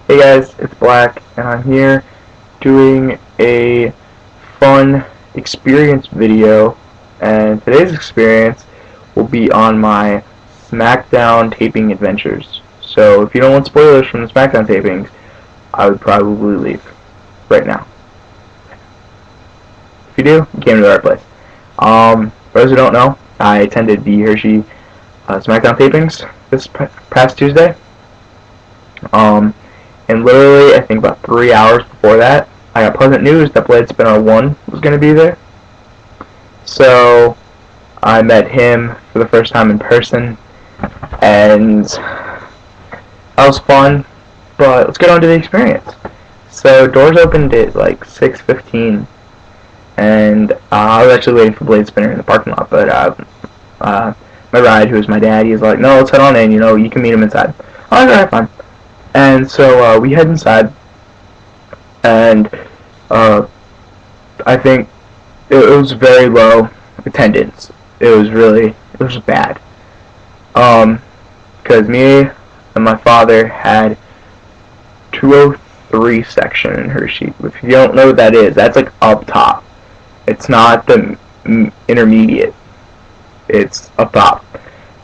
Hey guys, it's Black, and I'm here doing a fun experience video, and today's experience will be on my Smackdown taping adventures. So if you don't want spoilers from the Smackdown tapings, I would probably leave right now. If you do, you came to the right place. For those who don't know, I attended the Hershey Smackdown tapings this past Tuesday. And literally, I think about 3 hours before that, I got pleasant news that Blade Spinner 1 was going to be there. So, I met him for the first time in person, and that was fun, but let's get on to the experience. So, doors opened at like 6:15, and I was actually waiting for Blade Spinner in the parking lot, but my ride, who was my dad, he was like, no, let's head on in, you can meet him inside. I was like, alright, fine. And so we head inside, and I think it was very low attendance. It was bad. Because me and my father had 203 section in Hershey. If you don't know what that is, that's like up top. It's not the intermediate. It's up top.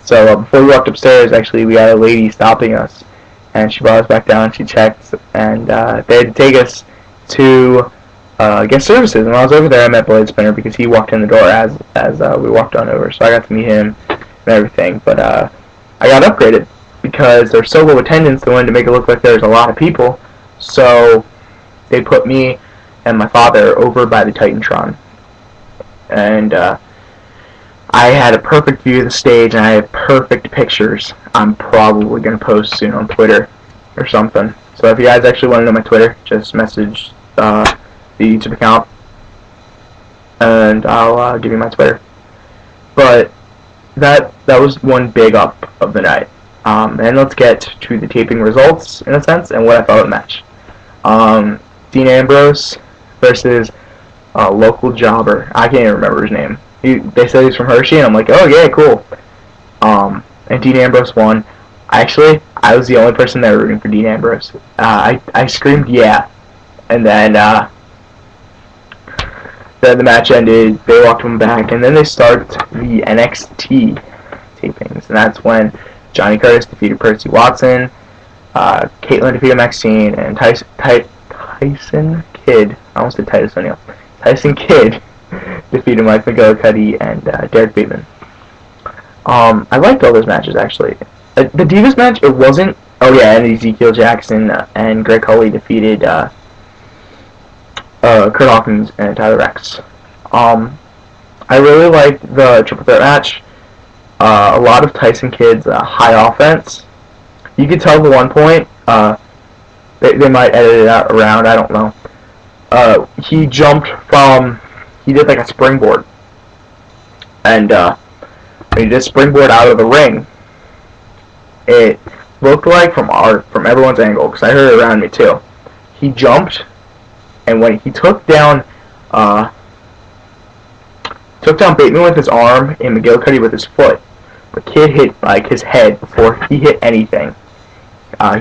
So before we walked upstairs, actually, we had a lady stopping us. And she brought us back down, she checked, and they had to take us to guest services. And while I was over there, I met Blade Spinner because he walked in the door as we walked on over. So I got to meet him and everything. But I got upgraded because there's so low attendance, they wanted to make it look like there's a lot of people. So they put me and my father over by the Titantron. And I had a perfect view of the stage, and I had perfect pictures. I'm probably going to post soon on Twitter or something. So if you guys actually want to know my Twitter, just message the YouTube account, and I'll give you my Twitter. But that was one big up of the night. And let's get to the taping results, in a sense, and what I thought of the match. Dean Ambrose versus a local jobber. I can't even remember his name. They said he's from Hershey, and I'm like, oh yeah, cool. And Dean Ambrose won. Actually, I was the only person there rooting for Dean Ambrose. I screamed yeah, and then the match ended. They walked him back, and then they start the NXT tapings, and that's when Johnny Curtis defeated Percy Watson, Caitlyn defeated Maxine, and Tyson Kidd. I almost said Titus O'Neil. Tyson Kidd defeated Mike McGillicuddy and Derek Bateman. I liked all those matches, actually. The Divas match, it wasn't... Oh, yeah, and Ezekiel Jackson and Greg Hulley defeated Kurt Hawkins and Tyler Rex. I really liked the triple threat match. A lot of Tyson Kidd's high offense. You could tell at one point, they might edit it out around, I don't know. He jumped from... He did like a springboard, and when he did a springboard out of the ring, it looked like from everyone's angle, because I heard it around me too. He jumped, and when he took down Bateman with his arm and McGillicuddy with his foot, the kid hit like his head before he hit anything.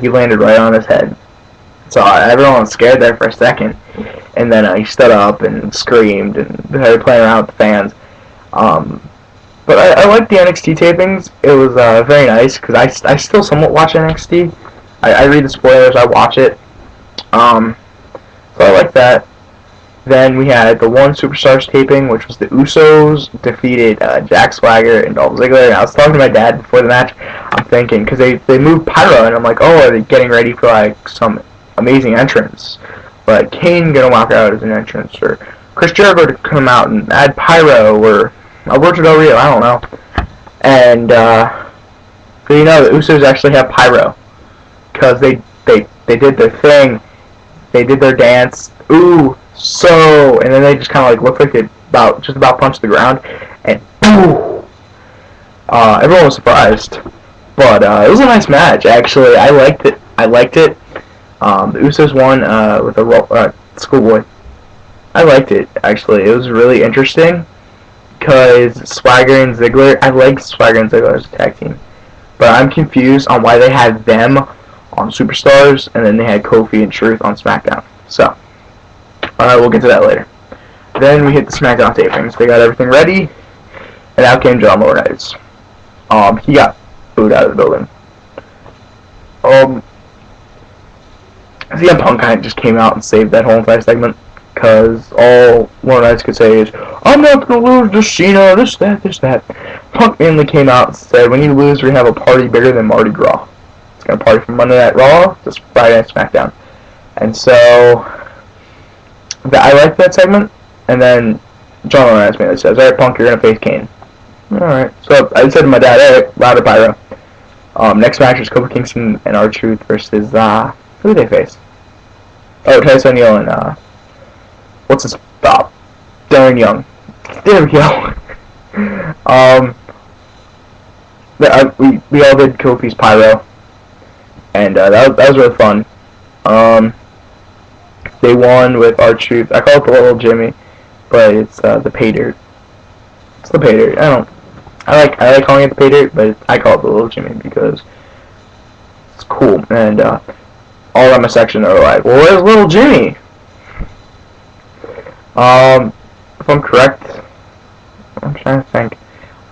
He landed right on his head. So everyone was scared there for a second, and then he stood up and screamed and started playing around with the fans. But I liked the NXT tapings. It was very nice because I still somewhat watch NXT. I read the spoilers, I watch it. So I like that. Then we had the One Superstars taping, which was the Usos defeated Jack Swagger and Dolph Ziggler. And I was talking to my dad before the match. I'm thinking, because they moved Pyro, and I'm like, oh, are they getting ready for like some amazing entrance? But Kane gonna walk out as an entrance, or Chris Jericho to come out and add Pyro, or Alberto Del Rio, I don't know. And the Usos actually have Pyro, because they did their thing, they did their dance, and then they just kind of like looked like they just about punched the ground, and boom! Everyone was surprised, but it was a nice match. Actually, I liked it. The Usos won with a schoolboy. I liked it, actually. It was really interesting because Swagger and Ziggler, I liked Swagger and Ziggler as a tag team, but I'm confused on why they had them on Superstars, and then they had Kofi and Truth on Smackdown. So, we'll get to that later. Then we hit the Smackdown tapings. They got everything ready, and out came John Laurinaitis. He got booed out of the building. CM Punk kind of just came out and saved that whole entire segment, because all Laurinaitis could say is, I'm not going to lose to Cena, this, that. Punk mainly came out and said, when you lose, we have a party bigger than Mardi Gras. It's going to party from Monday Night Raw to Friday Night SmackDown. And so, I liked that segment. And then John Laurinaitis mainly says, alright, Punk, you're going to face Kane. Alright. So I said to my dad, alright, louder pyro. Next match is Kofi Kingston and R-Truth versus, who did they face? Oh, Titus O'Neil and, what's his, Darren Young. There we go. We all did Kofi's pyro. And, that was really fun. They won with R-Truth. I call it the Little Jimmy, but it's the Pay Dirt. It's the Pay Dirt. I like calling it the Pay Dirt, but I call it the Little Jimmy because it's cool. And all on my section are like, well, where's Little Jimmy? If I'm correct, I'm trying to think.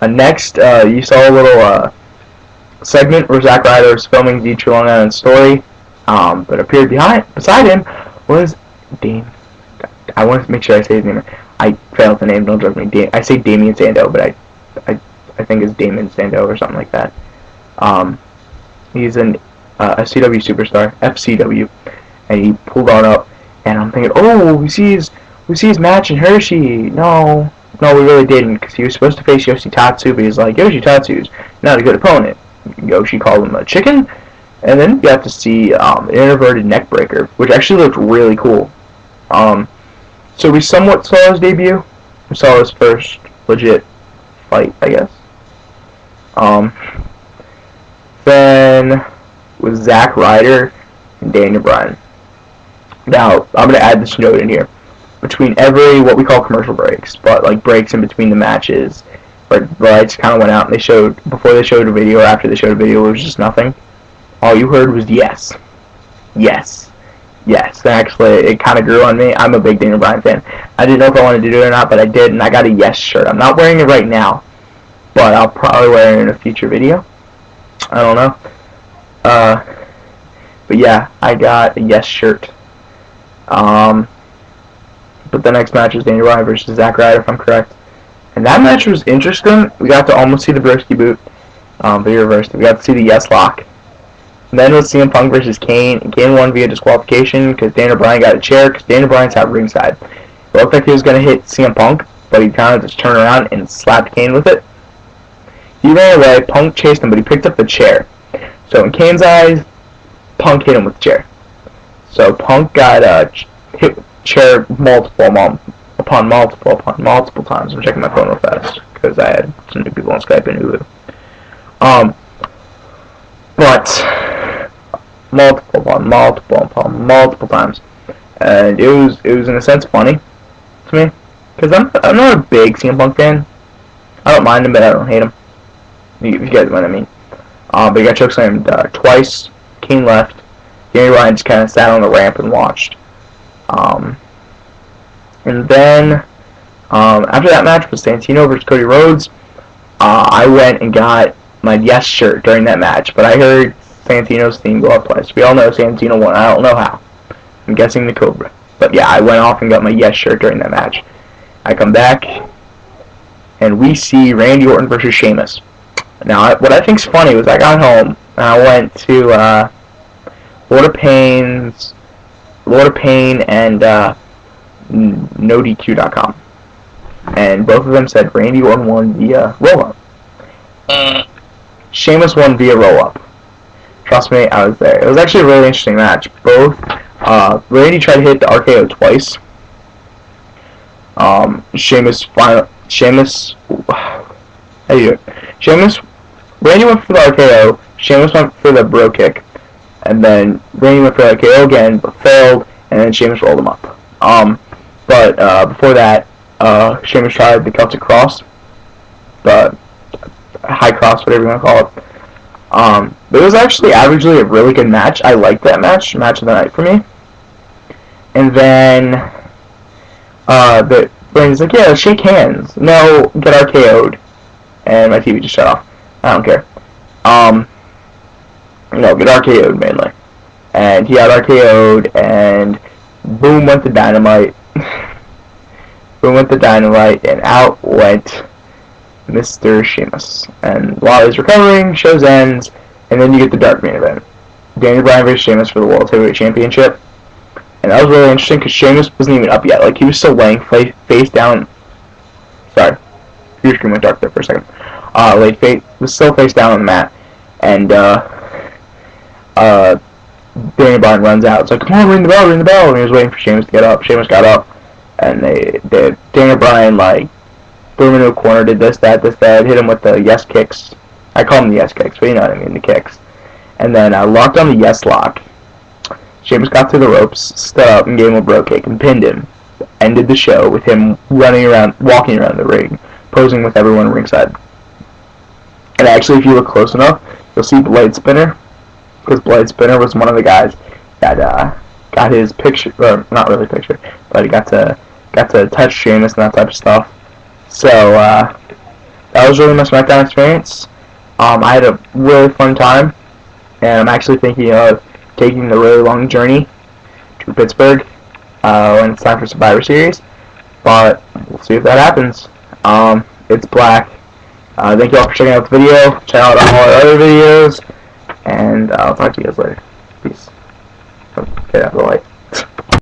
Next, you saw a little segment where Zack Ryder was filming the True Long Island story, but appeared beside him was Dame. I want to make sure I say his name. I failed the name. Don't judge me. I say Damien Sandow, but I think it's Damon Sandow or something like that. He's a CW superstar, FCW, and he pulled on up, and I'm thinking, oh, we see his match in Hershey. No, we really didn't, because he was supposed to face Yoshitatsu, but he's like, Yoshitatsu's not a good opponent. Yoshi called him a chicken, and then you have to see an inverted neck breaker, which actually looked really cool. So we somewhat saw his debut. We saw his first legit fight, I guess. Then with Zack Ryder and Daniel Bryan. Now, I'm going to add this note in here. Between every, what we call commercial breaks, but like breaks in between the matches, where the lights kind of went out and they showed, before they showed a video or after they showed a video, it was just nothing. All you heard was yes. Yes. Yes. And actually, it kind of grew on me. I'm a big Daniel Bryan fan. I didn't know if I wanted to do it or not, but I did, and I got a yes shirt. I'm not wearing it right now, but I'll probably wear it in a future video. I don't know. But yeah, I got a yes shirt. But the next match is Daniel Bryan versus Zack Ryder, if I'm correct. And that match was interesting. We got to almost see the Broski boot, but he reversed it. We got to see the yes lock. And then it was CM Punk versus Kane. And Kane won via disqualification because Daniel Bryan got a chair because Daniel Bryan's at ringside. It looked like he was going to hit CM Punk, but he kind of just turned around and slapped Kane with it. He ran away. Punk chased him, but he picked up the chair. So in Kane's eyes, Punk hit him with the chair. So Punk got hit with the chair multiple times. I'm checking my phone real fast because I had some new people on Skype and Hulu. But multiple times, and it was in a sense funny to me because I'm not a big CM Punk fan. I don't mind him, but I don't hate him. You get what I mean. But he got chokeslammed twice. Kane left. Daniel Bryan just kind of sat on the ramp and watched. And then after that match was Santino versus Cody Rhodes. I went and got my yes shirt during that match, but I heard Santino's theme go up twice. We all know Santino won. I don't know how. I'm guessing the Cobra. But yeah, I went off and got my yes shirt during that match. I come back, and we see Randy Orton versus Sheamus. Now, what I think's funny was I got home, and I went to Lord of Pain and NoDQ.com. And both of them said Randy Orton won via roll-up. Sheamus won via roll-up. Trust me, I was there. It was actually a really interesting match. Both, Randy tried to hit the RKO twice. Randy went for the RKO, Sheamus went for the bro kick, and then Randy went for the RKO again, but failed, and then Sheamus rolled him up. But before that, Sheamus tried the Celtic Cross, the High Cross, whatever you want to call it. It was actually averagely a really good match. I liked that match of the night for me. And then, Brandon's like, yeah, shake hands. No, get RKO'd. And my TV just shut off. I don't care. No, get RKO'd mainly. And he got RKO'd, and boom went the Dynamite. Boom went the Dynamite, and out went Mr. Sheamus. And while he's recovering, shows ends, and then you get the dark main event. Daniel Bryan versus Sheamus for the World Heavyweight Championship. And that was really interesting because Sheamus wasn't even up yet. Like, he was still laying face down. Sorry. Your screen went dark there for a second. Was still face down on the mat. And, Daniel Bryan runs out. It's like, come on, ring the bell, ring the bell. And he was waiting for Sheamus to get up. Sheamus got up. And Daniel Bryan, like, threw him into a corner, did this, that, hit him with the yes kicks. I call them the yes kicks, but you know what I mean, the kicks. And then locked on the yes lock. Sheamus got through the ropes, stood up, and gave him a bro kick and pinned him. Ended the show with him walking around the ring, posing with everyone ringside. And actually, if you look close enough, you'll see Blade Spinner, because Blade Spinner was one of the guys that got his picture, or not really picture, but he got to touch Sheamus and that type of stuff. So that was really my Smackdown experience. I had a really fun time, and I'm actually thinking of taking the really long journey to Pittsburgh when it's time for Survivor Series, but we'll see if that happens. It's Black. Thank you all for checking out the video. Check out all our other videos, and I'll talk to you guys later. Peace. Get out of the light.